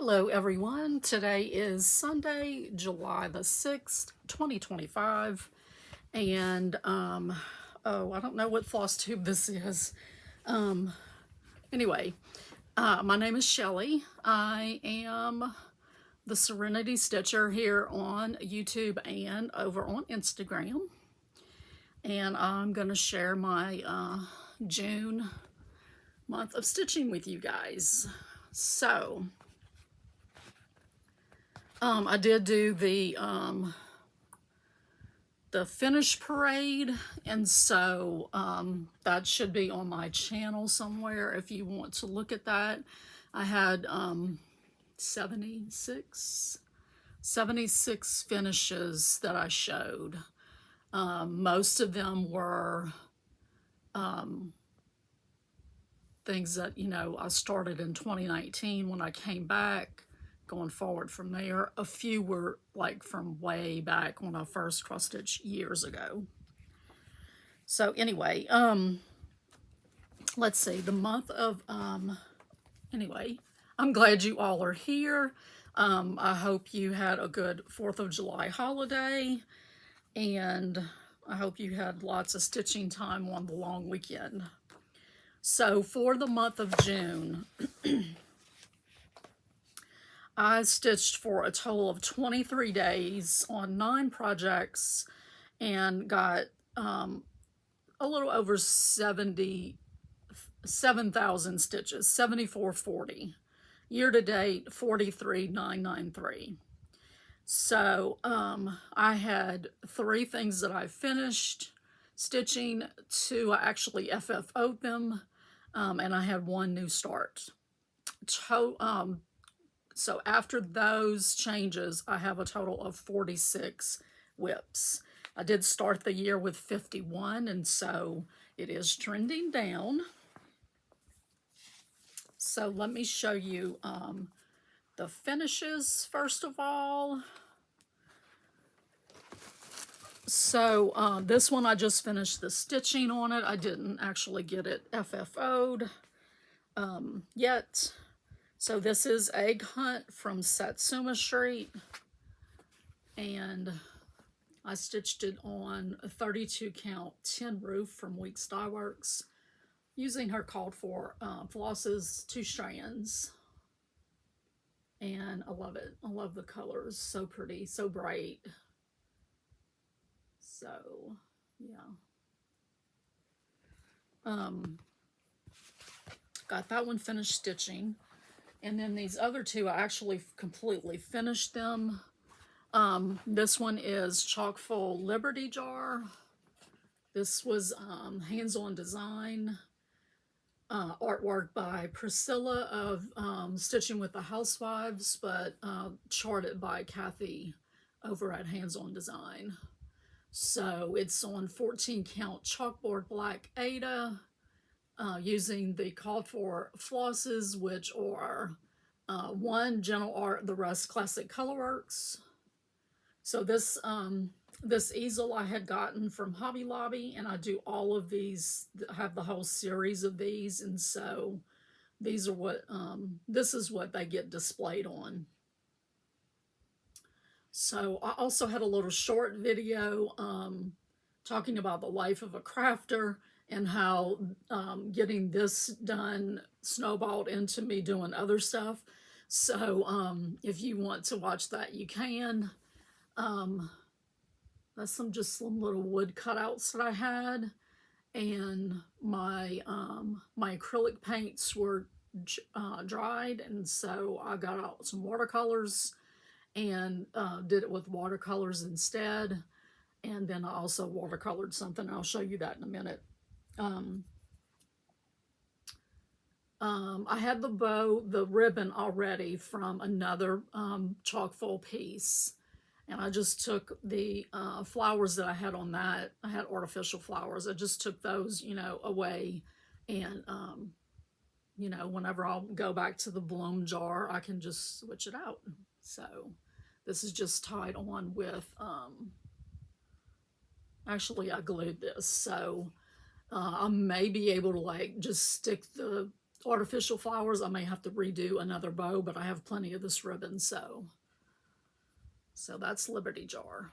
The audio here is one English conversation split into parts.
Hello everyone, today is Sunday, July the 6th, 2025, and I don't know what FlossTube this is. Anyway, my name is Shelly. I am the Serenity Stitcher here on YouTube and over on Instagram, and I'm going to share my June month of stitching with you guys. So I did do the finish parade, and so that should be on my channel somewhere if you want to look at that. I had 76 finishes that I showed. Most of them were things that, I started in 2019 when I came back. Going forward from there, a few were like from way back when I first cross stitched years ago. So anyway, let's see, the month of anyway, I'm glad you all are here. I hope you had a good 4th of July holiday, and I hope you had lots of stitching time on the long weekend. So for the month of June, I stitched for a total of 23 days on 9 projects and got a little over 7,000 stitches, 7,440. Year to date, 43,993. So I had 3 things that I finished stitching, 2 I actually FFO'd them, and I had 1 new start. So after those changes, I have a total of 46 whips. I did start the year with 51, and so it is trending down. So let me show you the finishes first of all. So this one, I just finished the stitching on it. I didn't actually get it FFO'd yet. So this is Egg Hunt from Satsuma Street, and I stitched it on a 32 count tin roof from Weeks Dye Works using her called for flosses, 2 strands, and I love it. I love the colors, so pretty, so bright. So yeah, got that one finished stitching. And then these other 2, I actually completely finished them. This one is Chock Full Liberty Jar. This was hands-on design, artwork by Priscilla of Stitching with the Housewives, but charted by Kathy over at Hands-on Design. So it's on 14 count chalkboard black Aida, using the called for flosses, which are 1 Gentle Art, the rest Classic Colorworks. So this this easel I had gotten from Hobby Lobby, and I do all of these. I have the whole series of these, and so these are what this is what they get displayed on. So I also had a little short video talking about the life of a crafter, and how getting this done snowballed into me doing other stuff. So if you want to watch that, you can. That's some little wood cutouts that I had, and my my acrylic paints were dried, and so I got out some watercolors and did it with watercolors instead. And then I also watercolored something. I'll show you that in a minute. I had the ribbon already from another chock full piece, and I just took the flowers that I had on that. I had artificial flowers. I just took those, away, and whenever I'll go back to the bloom jar, I can just switch it out. So this is just tied on with actually I glued this, so I may be able to just stick the artificial flowers. I may have to redo another bow, but I have plenty of this ribbon, so that's Liberty Jar.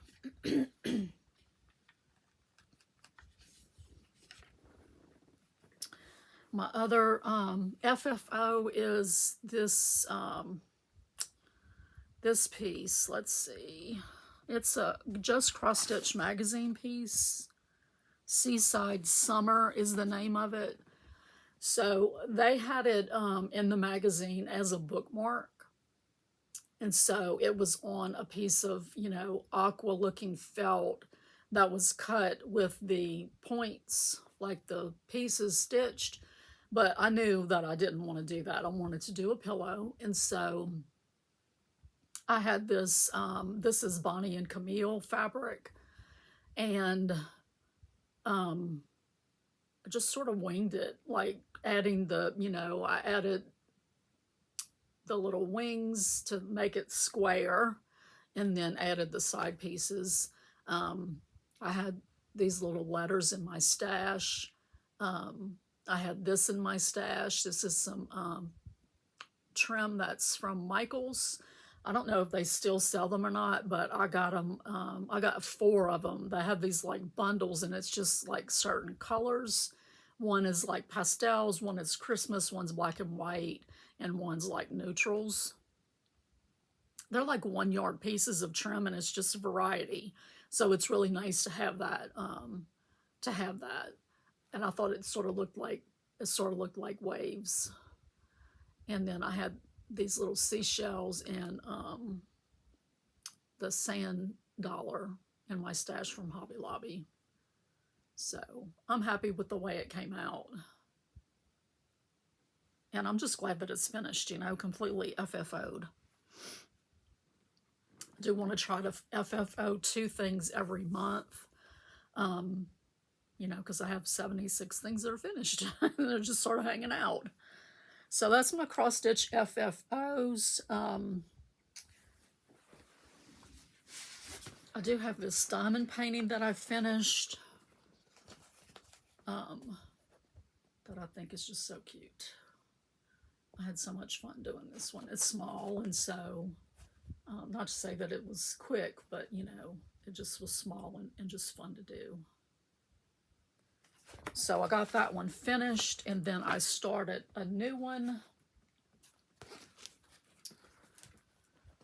My other FFO is this this piece. Let's see. It's a Just Cross Stitch magazine piece. Seaside Summer is the name of it. So they had it in the magazine as a bookmark. And so it was on a piece of, you know, aqua looking felt that was cut with the points, like the pieces stitched. But I knew that I didn't want to do that. I wanted to do a pillow. And so I had this, this is Bonnie and Camille fabric. And I just sort of winged it, like adding the, you know, I added the little wings to make it square and then added the side pieces. I had these little letters in my stash. I had this in my stash. This is some trim that's from Michael's. I don't know if they still sell them or not, but I got them. I got 4 of them. They have these like bundles, and it's just like certain colors. One is like pastels, one is Christmas, one's black and white, and one's like neutrals. They're like 1 yard pieces of trim, and it's just a variety. So it's really nice to have that. And I thought it sort of looked like waves. And then I had these little seashells and the sand dollar in my stash from Hobby Lobby. So I'm happy with the way it came out. And I'm just glad that it's finished, you know, completely FFO'd. I do want to try to FFO 2 things every month. You know, because I have 76 things that are finished. They're just sort of hanging out. So that's my cross stitch FFOs. I do have this diamond painting that I finished. That I think is just so cute. I had so much fun doing this one. It's small, and so, not to say that it was quick, but, you know, it just was small and just fun to do. So I got that one finished, and then I started a new one.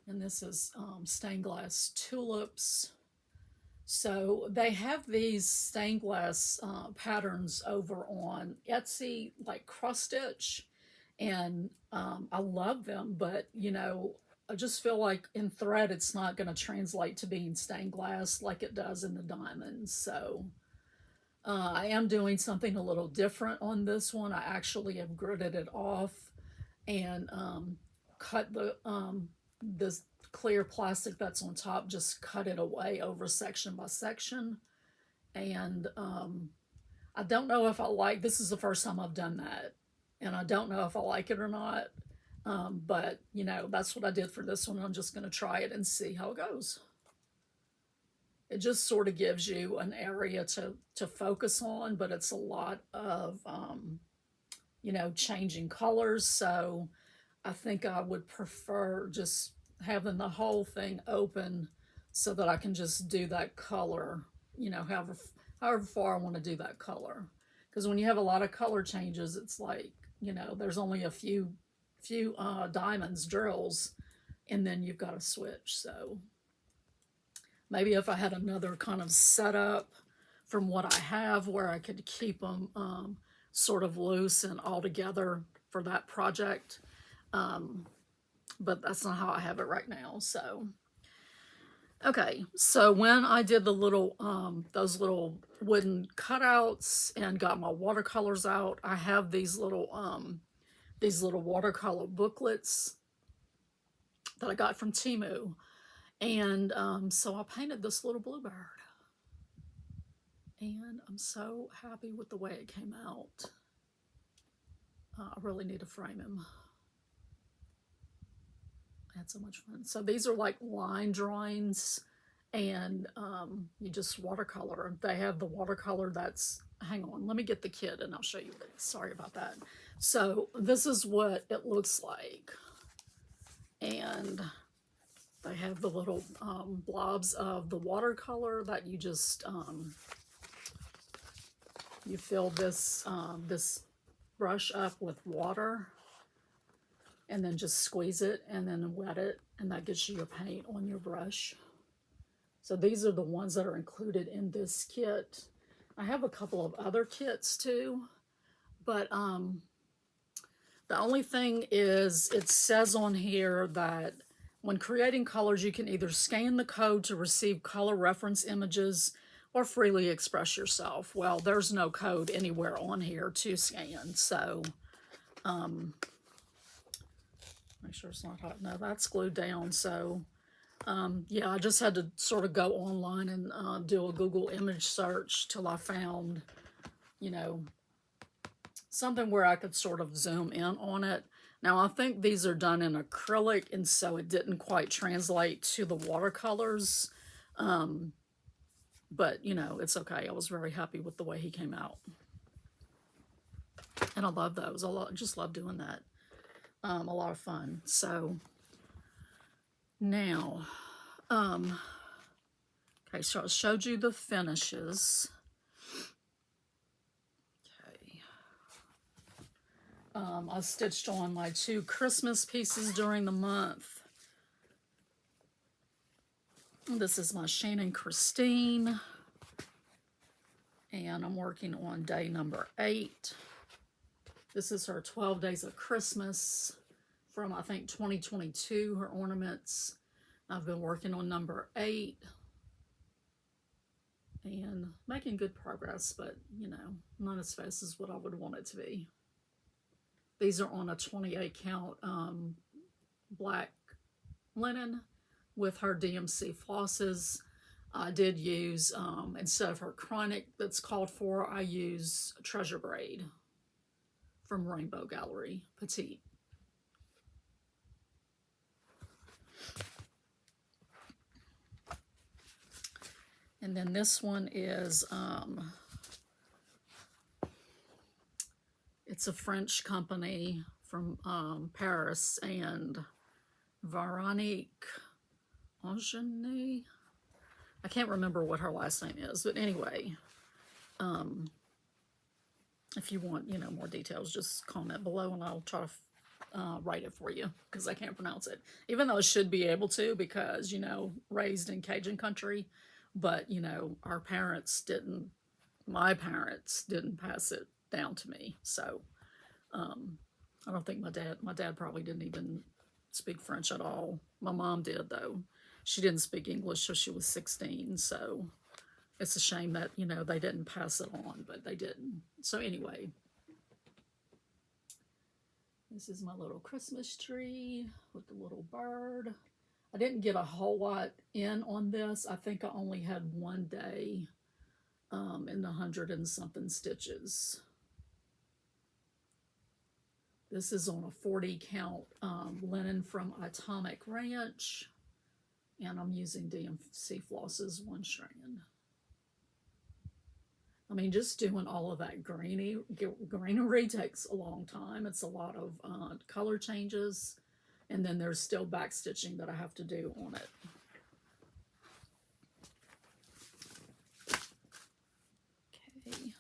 And this is stained glass tulips. So they have these stained glass patterns over on Etsy, like cross stitch. And I love them, but, you know, I just feel like in thread it's not going to translate to being stained glass like it does in the diamonds. So I am doing something a little different on this one. I actually have gridded it off and cut the this clear plastic that's on top, just cut it away over section by section. And I don't know if I like, this is the first time I've done that, and I don't know if I like it or not. But, you know, that's what I did for this one. I'm just going to try it and see how it goes. It just sort of gives you an area to focus on, but it's a lot of, you know, changing colors. So I think I would prefer just having the whole thing open so that I can just do that color, you know, however far I want to do that color. Because when you have a lot of color changes, it's like, you know, there's only a few diamonds, drills, and then you've got to switch. So maybe if I had another kind of setup from what I have where I could keep them sort of loose and all together for that project. But that's not how I have it right now. So, okay. So when I did the little, those little wooden cutouts and got my watercolors out, I have these little watercolor booklets that I got from Temu. And so I painted this little bluebird. And I'm so happy with the way it came out. I really need to frame him. I had so much fun. So these are like line drawings. and you just watercolor. They have the watercolor that's, hang on, let me get the kit and I'll show you this. Sorry about that. So this is what it looks like. And they have the little blobs of the watercolor that you just, you fill this, this brush up with water and then just squeeze it and then wet it, and that gives you your paint on your brush. So these are the ones that are included in this kit. I have a couple of other kits too, but the only thing is it says on here that when creating colors, you can either scan the code to receive color reference images or freely express yourself. Well, there's no code anywhere on here to scan, so make sure it's not hot. No, that's glued down, so yeah, I just had to sort of go online and do a Google image search till I found, you know, something where I could sort of zoom in on it. Now, I think these are done in acrylic, and so it didn't quite translate to the watercolors. But, you know, it's okay. I was very happy with the way he came out. And I love those. Just love doing that. A lot of fun. So, now, okay, so I showed you the finishes. I stitched on my 2 Christmas pieces during the month. This is my Shannon Christine, and I'm working on day number 8. This is her 12 Days of Christmas from, I think, 2022, her ornaments. I've been working on number 8 and making good progress, but, you know, not as fast as what I would want it to be. These are on a 28 count black linen with her DMC flosses. I did use, instead of her chronic that's called for, I use Treasure Braid from Rainbow Gallery Petite. And then this one is, it's a French company from Paris, and Veronique Angeny. I can't remember what her last name is, but anyway, if you want, you know, more details, just comment below and I'll try to write it for you, because I can't pronounce it, even though I should be able to, because, you know, raised in Cajun country, but, you know, my parents didn't pass it down to me, so I don't think my dad probably didn't even speak French at all. My mom did, though. She didn't speak English till she was 16, so it's a shame that, you know, they didn't pass it on, but they didn't. So anyway, this is my little Christmas tree with the little bird. I didn't get a whole lot in on this. I think I only had 1 day in the 100 and something stitches. This is on a 40 count linen from Atomic Ranch, and I'm using DMC flosses 1 strand. I mean, just doing all of that greenery takes a long time. It's a lot of color changes, and then there's still back stitching that I have to do on it. Okay.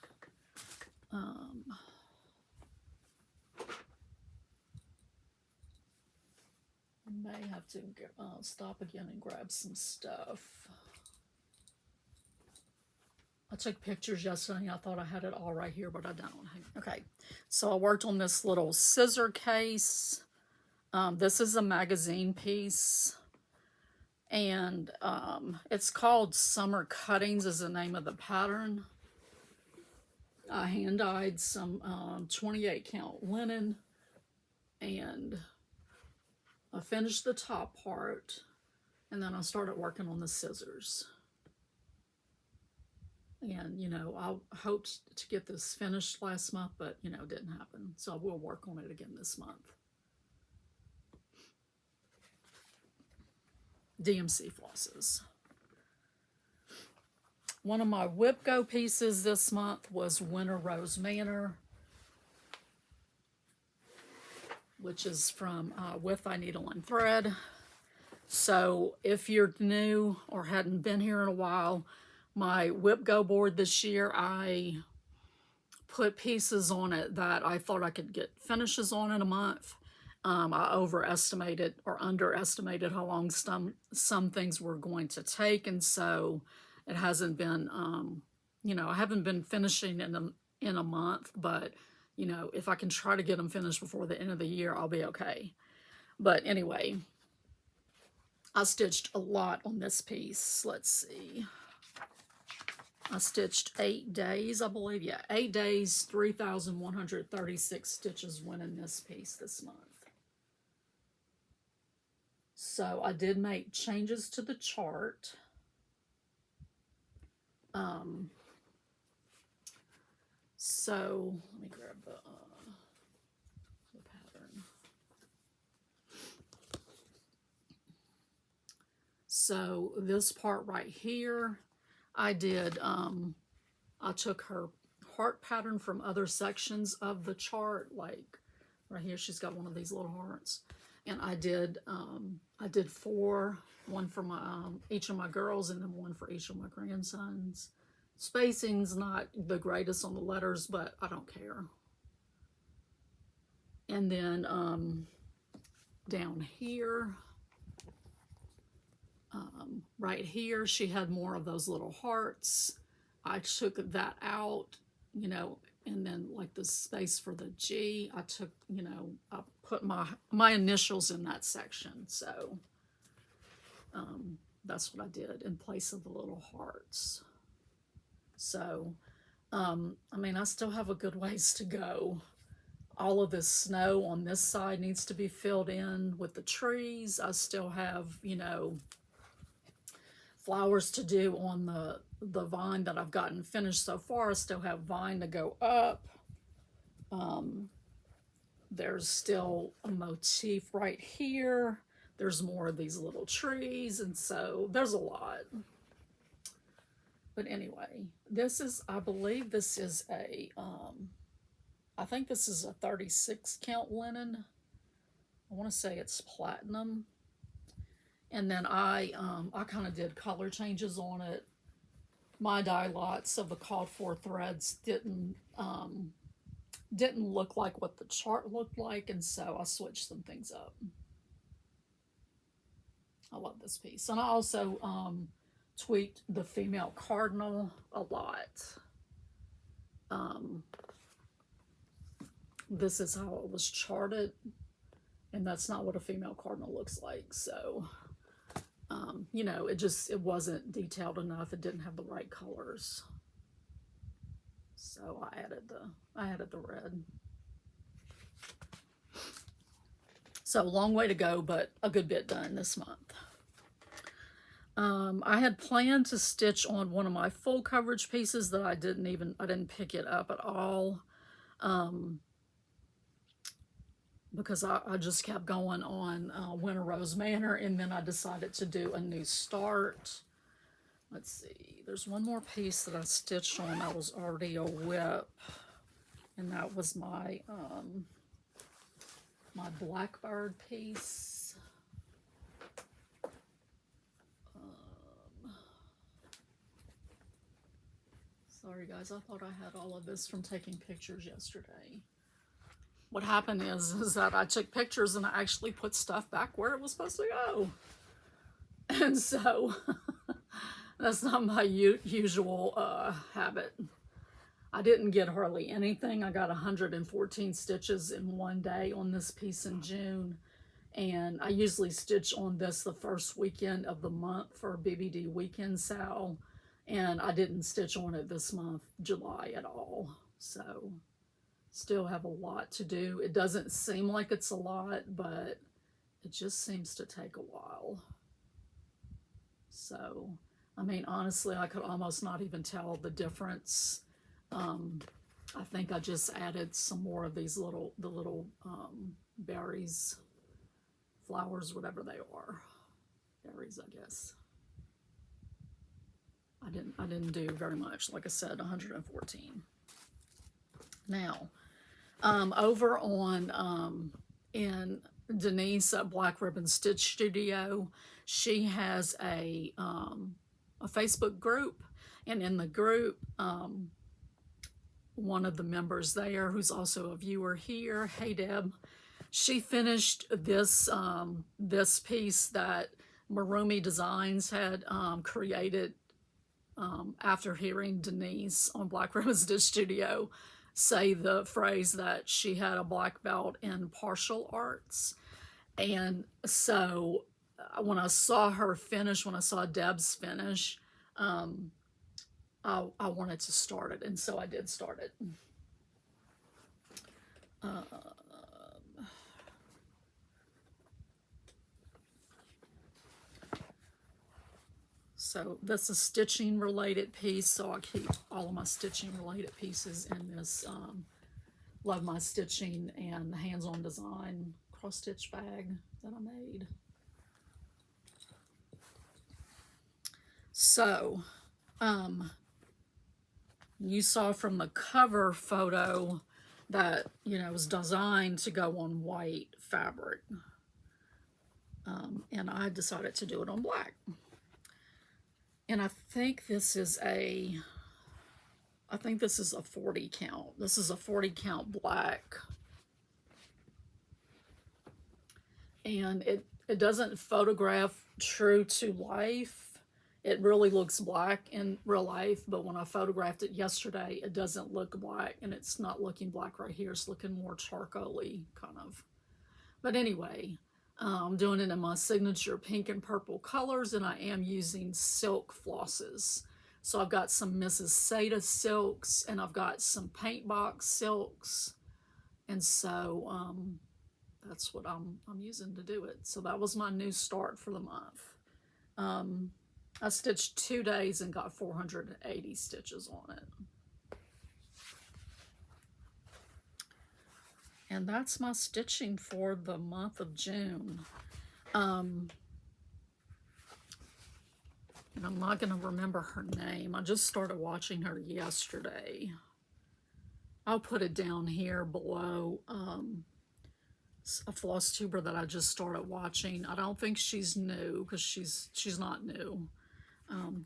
I may have to stop again and grab some stuff. I took pictures yesterday. I thought I had it all right here, but I don't. Okay, so I worked on this little scissor case. This is a magazine piece, and it's called Summer Cuttings is the name of the pattern. I hand-dyed some 28 count linen, and I finished the top part, and then I started working on the scissors. And, you know, I hoped to get this finished last month, but, you know, it didn't happen. So I will work on it again this month. DMC flosses. One of my whip go pieces this month was Winter Rose Manor, which is from With Thy Needle and Thread. So if you're new or hadn't been here in a while, my whip go board this year, I put pieces on it that I thought I could get finishes on in a month. I overestimated or underestimated how long some things were going to take, and so it hasn't been, you know, I haven't been finishing in a month, but, you know, if I can try to get them finished before the end of the year, I'll be okay. But anyway, I stitched a lot on this piece. Let's see. I stitched 8 days, I believe. Yeah, 8 days, 3,136 stitches went in this piece this month. So I did make changes to the chart. So let me grab the pattern. So this part right here, I did, I took her heart pattern from other sections of the chart, like right here, she's got one of these little hearts. And I did 4, one for my each of my girls, and then one for each of my grandsons. Spacing's not the greatest on the letters, but I don't care. And then down here, right here, she had more of those little hearts. I took that out, you know, and then like the space for the G, I took, you know, I put my initials in that section. So that's what I did in place of the little hearts. So, I mean, I still have a good ways to go. All of this snow on this side needs to be filled in with the trees. I still have, you know, flowers to do on the vine that I've gotten finished so far. I still have vine to go up. There's still a motif right here. There's more of these little trees, and so there's a lot. But anyway, this is, I believe this is a, I think this is a 36 count linen. I want to say it's platinum. And then I kind of did color changes on it. My dye lots of the called for threads didn't look like what the chart looked like, and so I switched some things up. I love this piece. And I also tweaked the female cardinal a lot. This is how it was charted, and that's not what a female cardinal looks like. So, you know, it wasn't detailed enough. It didn't have the right colors. So I added the red. So long way to go, but a good bit done this month. I had planned to stitch on one of my full coverage pieces that I didn't pick it up at all. Because I just kept going on Winter Rose Manor, and then I decided to do a new start. Let's see, there's one more piece that I stitched on that was already a whip, and that was my my blackbird piece. Sorry guys, I thought I had all of this from taking pictures yesterday. What happened is that I took pictures and I actually put stuff back where it was supposed to go. And so that's not my usual habit. I didn't get hardly anything. I got 114 stitches in one day on this piece in June. And I usually stitch on this the first weekend of the month for BBD weekend sale. And I didn't stitch on it this month, July, at all. So still have a lot to do. It doesn't seem like it's a lot, but it just seems to take a while. So, I mean, honestly, I could almost not even tell the difference. I think I just added some more of these little berries, flowers, whatever they are. Berries, I guess. I didn't do very much. Like I said, 114. Now, over on in Denise at Black Ribbon Stitch Studio, she has a Facebook group, and in the group, one of the members there, who's also a viewer here, hey Deb, she finished this this piece that Marumi Designs had created after hearing Denise on Black Ribbon Stitch Studio say the phrase that she had a black belt in partial arts. And so when I saw her finish, when I saw Deb's finish, I wanted to start it, and so I did start it. So this is stitching related piece, so I keep all of my stitching related pieces in this Love My Stitching and Hands-On Design cross stitch bag that I made. So you saw from the cover photo that, you know, it was designed to go on white fabric, and I decided to do it on black. And I think this is a 40 count. This is a 40 count black. And it doesn't photograph true to life. It really looks black in real life, but when I photographed it yesterday, it doesn't look black, and it's not looking black right here. It's looking more charcoal-y, kind of. But anyway, I'm doing it in my signature pink and purple colors, and I am using silk flosses. So I've got some Mrs. Seda silks, and I've got some paint box silks, and so that's what I'm using to do it. So that was my new start for the month. I stitched 2 days and got 480 stitches on it. And that's my stitching for the month of June. And I'm not going to remember her name. I just started watching her yesterday. I'll put it down here below. A floss tuber that I just started watching. I don't think she's new, because she's not new.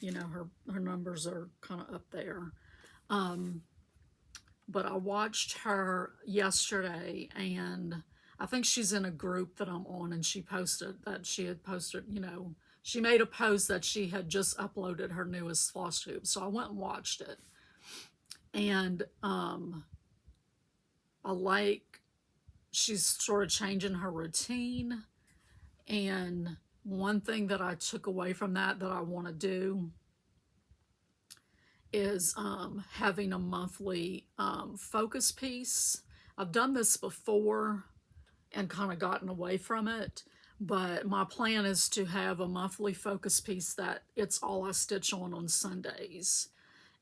You know, her numbers are kind of up there. But I watched her yesterday, and I think she's in a group that I'm on, and she posted that she had posted, you know, she made a post that she had just uploaded her newest FlossTube. So I went and watched it. And she's sort of changing her routine. And one thing that I took away from that I want to do is having a monthly focus piece. I've done this before and kind of gotten away from it, but my plan is to have a monthly focus piece that it's all I stitch on Sundays.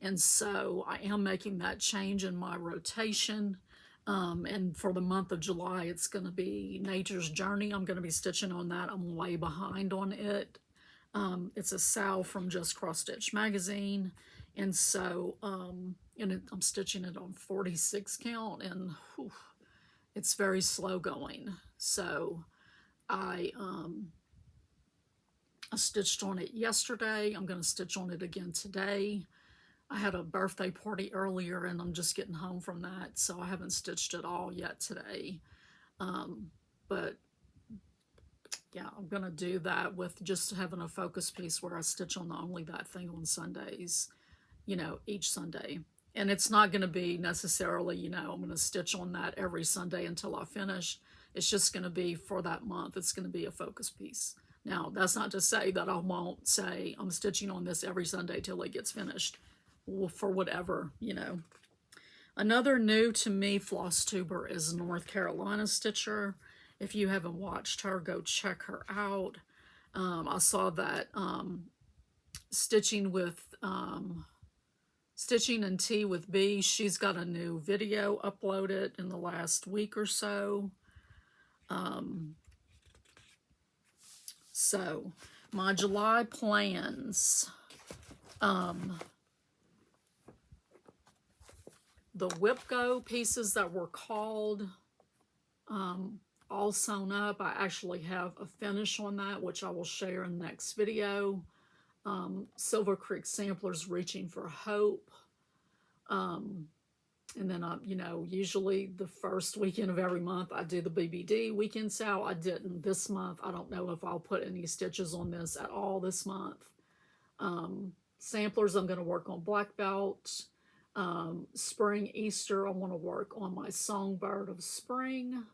And so I am making that change in my rotation. And for the month of July, it's going to be Nature's Journey. I'm going to be stitching on that. I'm way behind on it. It's a Sal from Just Cross Stitch magazine. And so, I'm stitching it on 46 count, and whew, it's very slow going. So I stitched on it yesterday. I'm going to stitch on it again today. I had a birthday party earlier, and I'm just getting home from that, so I haven't stitched it all yet today. But yeah, I'm going to do that with just having a focus piece where I stitch on only that thing on Sundays, you know, each Sunday. And it's not going to be necessarily, you know, I'm going to stitch on that every Sunday until I finish. It's just going to be for that month. It's going to be a focus piece. Now, that's not to say that I won't say I'm stitching on this every Sunday till it gets finished, for whatever, you know. Another new to me floss tuber is North Carolina Stitcher. If you haven't watched her, go check her out. I saw that Stitching and Tea with Bee, she's got a new video uploaded in the last week or so. So my July plans. The Whip-Go pieces that were called all sewn up, I actually have a finish on that, which I will share in the next video. Silver Creek Samplers, Reaching for Hope. And then you know, usually the first weekend of every month I do the BBD weekend sale. I didn't this month. I don't know if I'll put any stitches on this at all this month. Samplers, I'm going to work on Black Belt. Spring, Easter, I want to work on my Songbird of Spring.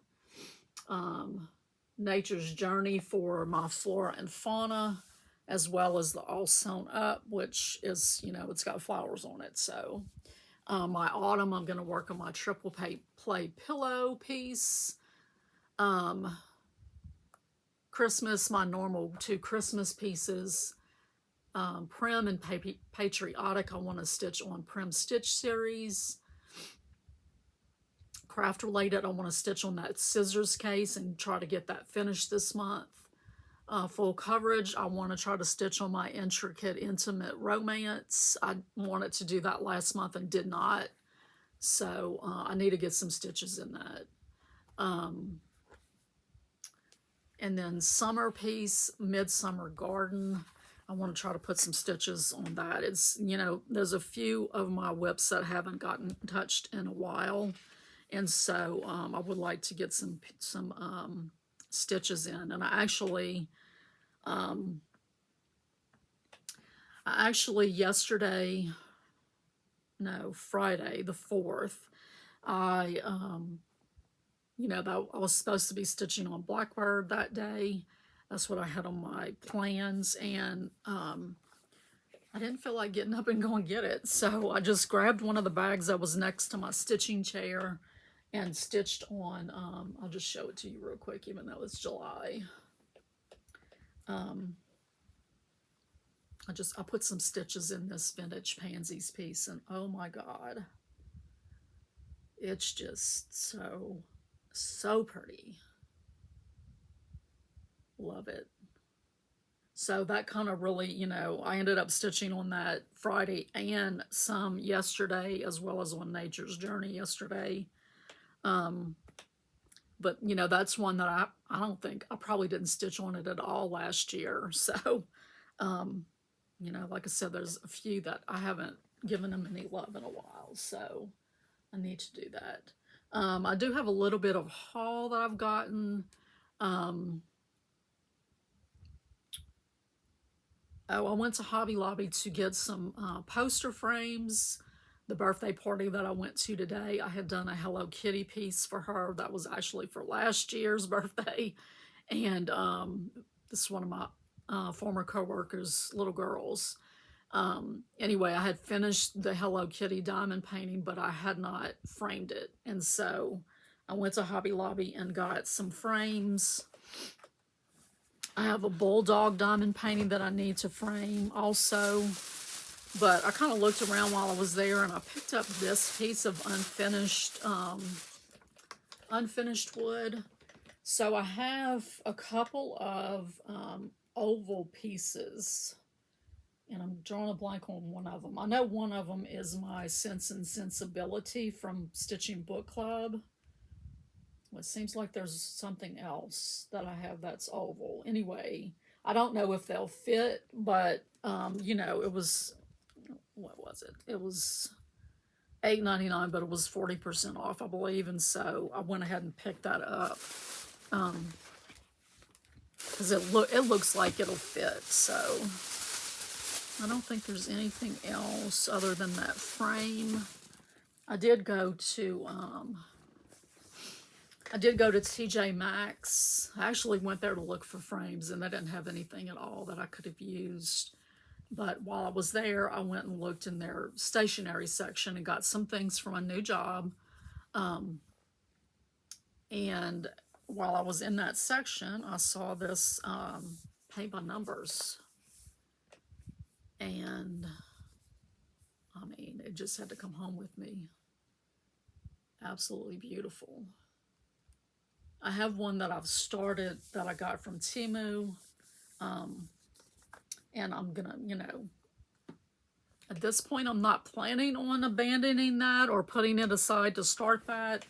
Nature's Journey for my Flora and Fauna, as well as the All Sewn Up, which is, you know, it's got flowers on it. So my Autumn, I'm going to work on my triple play pillow piece. Christmas, my normal 2 Christmas pieces. Prim and Patriotic, I want to stitch on Prim Stitch series. Craft related, I want to stitch on that scissors case and try to get that finished this month. Full coverage, I want to try to stitch on my Intricate Intimate Romance. I wanted to do that last month and did not, so I need to get some stitches in that. And then summer piece, Midsummer Garden, I want to try to put some stitches on that. It's, you know, there's a few of my whips that haven't gotten touched in a while, and so I would like to get some stitches in. And I actually yesterday, no, Friday the 4th, I you know, that I was supposed to be stitching on Blackbird that day. That's what I had on my plans, and I didn't feel like getting up and going to get it, so I just grabbed one of the bags that was next to my stitching chair and stitched on, I'll just show it to you real quick, even though it's July. I put some stitches in this Vintage Pansies piece, and oh my God, it's just so pretty. Love it. So that kind of really, you know, I ended up stitching on that Friday and some yesterday, as well as on Nature's Journey yesterday. But, you know, that's one that I don't think, I probably didn't stitch on it at all last year. So, you know, like I said, there's a few that I haven't given them any love in a while. So I need to do that. I do have a little bit of haul that I've gotten. I went to Hobby Lobby to get some poster frames. The birthday party that I went to today, I had done a Hello Kitty piece for her. That was actually for last year's birthday. And this is one of my former co-workers' little girls. Anyway, I had finished the Hello Kitty diamond painting, but I had not framed it. And so I went to Hobby Lobby and got some frames. I have a bulldog diamond painting that I need to frame also. But I kind of looked around while I was there, and I picked up this piece of unfinished wood. So I have a couple of oval pieces, and I'm drawing a blank on one of them. I know one of them is my Sense and Sensibility from Stitching Book Club. Well, it seems like there's something else that I have that's oval. Anyway, I don't know if they'll fit, but you know, it was, what was it? It was $8.99, but it was 40% off, I believe, and so I went ahead and picked that up because it looks like it'll fit. So I don't think there's anything else other than that frame. I did go to TJ Maxx. I actually went there to look for frames, and they didn't have anything at all that I could have used. But while I was there, I went and looked in their stationery section and got some things for my new job. And while I was in that section, I saw this paint by numbers. And, I mean, it just had to come home with me. Absolutely beautiful. I have one that I've started that I got from Temu. And I'm gonna, you know, At this point, I'm not planning on abandoning that or putting it aside to start that.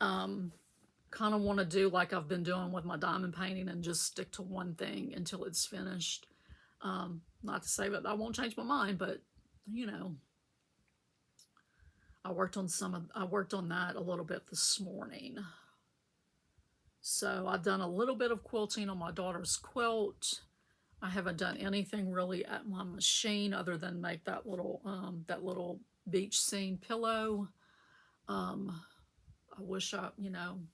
Kind of want to do like I've been doing with my diamond painting and just stick to one thing until it's finished. Not to say that I won't change my mind, but you know, I worked on that a little bit this morning. So I've done a little bit of quilting on my daughter's quilt. I haven't done anything really at my machine other than make that little beach scene pillow. I wish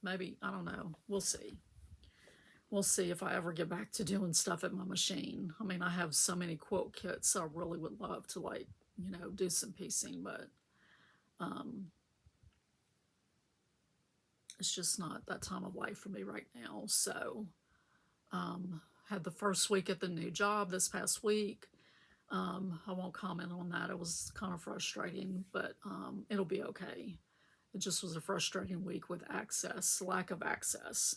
maybe, I don't know. We'll see. We'll see if I ever get back to doing stuff at my machine. I mean, I have so many quilt kits, so I really would love to do some piecing, but it's just not that time of life for me right now. So, had the first week at the new job this past week. I won't comment on that. It was kind of frustrating, but it'll be okay. It just was a frustrating week with lack of access.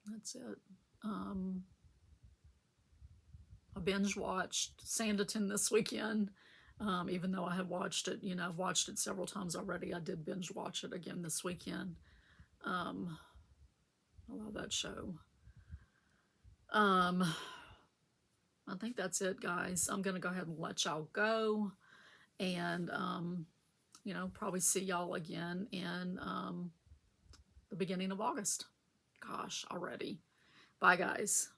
That's it. I binge watched Sanditon this weekend. Even though I have watched it, I've watched it several times already. I did binge watch it again this weekend. I love that show. I think that's it, guys. I'm going to go ahead and let y'all go. And, probably see y'all again in the beginning of August. Gosh, already. Bye, guys.